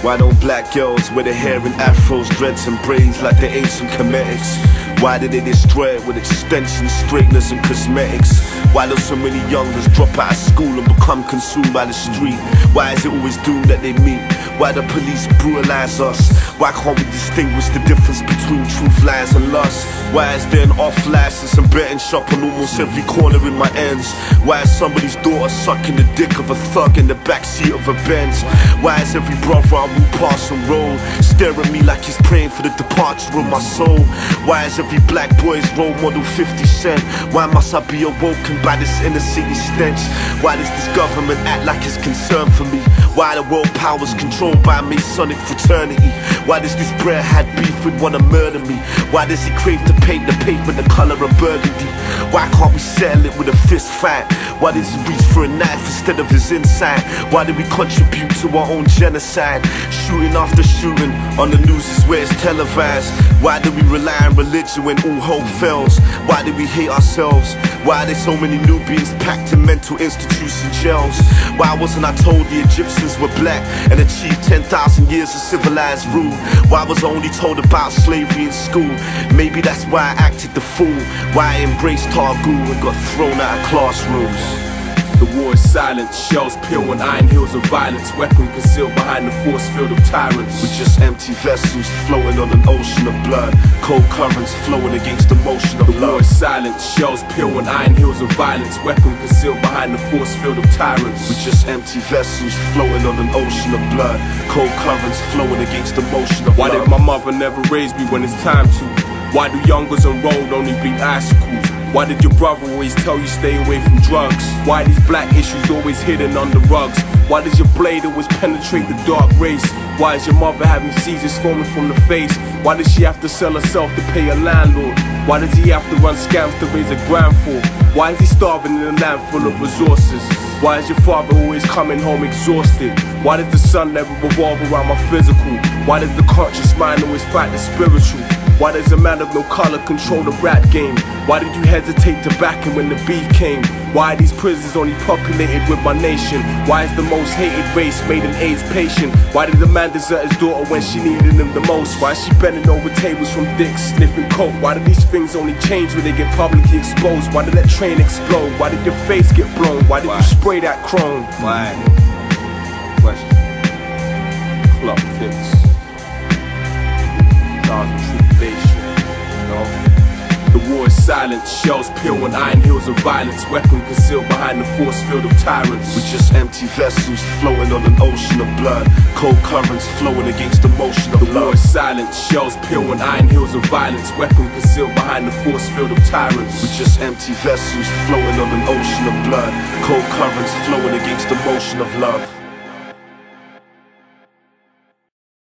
Why don't black girls wear their hair in afros, dreads and braids like the ancient Cometics? Why did they destroy it with extensions, straighteners and cosmetics? Why do so many youngers drop out of school and become consumed by the street? Why is it always doomed that they meet? Why the police brutalize us? Why can't we distinguish the difference between truth, lies and lust? Why is there an off-license and betting shop on almost every corner in my ends? Why is somebody's daughter sucking the dick of a thug in the backseat of a Benz? Why is every brother I walk past and roll stare at me like he's praying for the departure of my soul? Why is every black boy's role model 50 Cent? Why must I be awoken by this inner city stench? Why does this government act like it's concerned for me? Why the world power's controlled by a Masonic fraternity? Why does this brer had beef with wanna murder me? Why does he crave to paint the paper the color of burgundy? Why can't we settle it with a fist fight? Why does he reach for a knife instead of his inside? Why do we contribute to our own genocide? Shooting after shooting on the news is where it's televised. Why do we rely on religion when all hope fails? Why do we hate ourselves? Why are there so many newbies packed in mental institution jails? Why wasn't I told the Egyptians were black and achieved 10,000 years of civilized rule? Why was I only told about slavery in school? Maybe that's why I acted the fool. Why I embraced Targoo and got thrown out of classrooms. The war is silent, shells peel on iron hills of violence, weapon concealed behind the force field of tyrants. We're just empty vessels floating on an ocean of blood, cold currents flowing against the motion of love. The war is silent, shells peel on iron hills of violence, weapon concealed behind the force field of tyrants. We're just empty vessels floating on an ocean of blood, cold currents flowing against the motion of love. Why did my mother never raise me when it's time to? Why do youngers on road only bleed icicles? Why did your brother always tell you stay away from drugs? Why these black issues always hidden under rugs? Why does your blade always penetrate the dark race? Why is your mother having seizures forming from the face? Why does she have to sell herself to pay a landlord? Why does he have to run scams to raise a grand for? Why is he starving in a land full of resources? Why is your father always coming home exhausted? Why does the sun never revolve around my physical? Why does the conscious mind always fight the spiritual? Why does a man of no color control the rap game? Why did you hesitate to back him when the beef came? Why are these prisons only populated with my nation? Why is the most hated race made an AIDS patient? Why did the man desert his daughter when she needed him the most? Why is she bending over tables from dicks, sniffing coke? Why do these things only change when they get publicly exposed? Why did that train explode? Why did your face get blown? Why did you spray that chrome? Why? Question. Clock tips. The war is silent, shells peel on iron hills of violence, weapon concealed behind the force field of tyrants. We're just empty vessels floating on an ocean of blood, cold currents flowing against the motion of love. The war is silent, shells peel on iron hills of violence, weapon concealed behind the force field of tyrants. We're just empty vessels floating on an ocean of blood, cold currents flowing against the motion of love.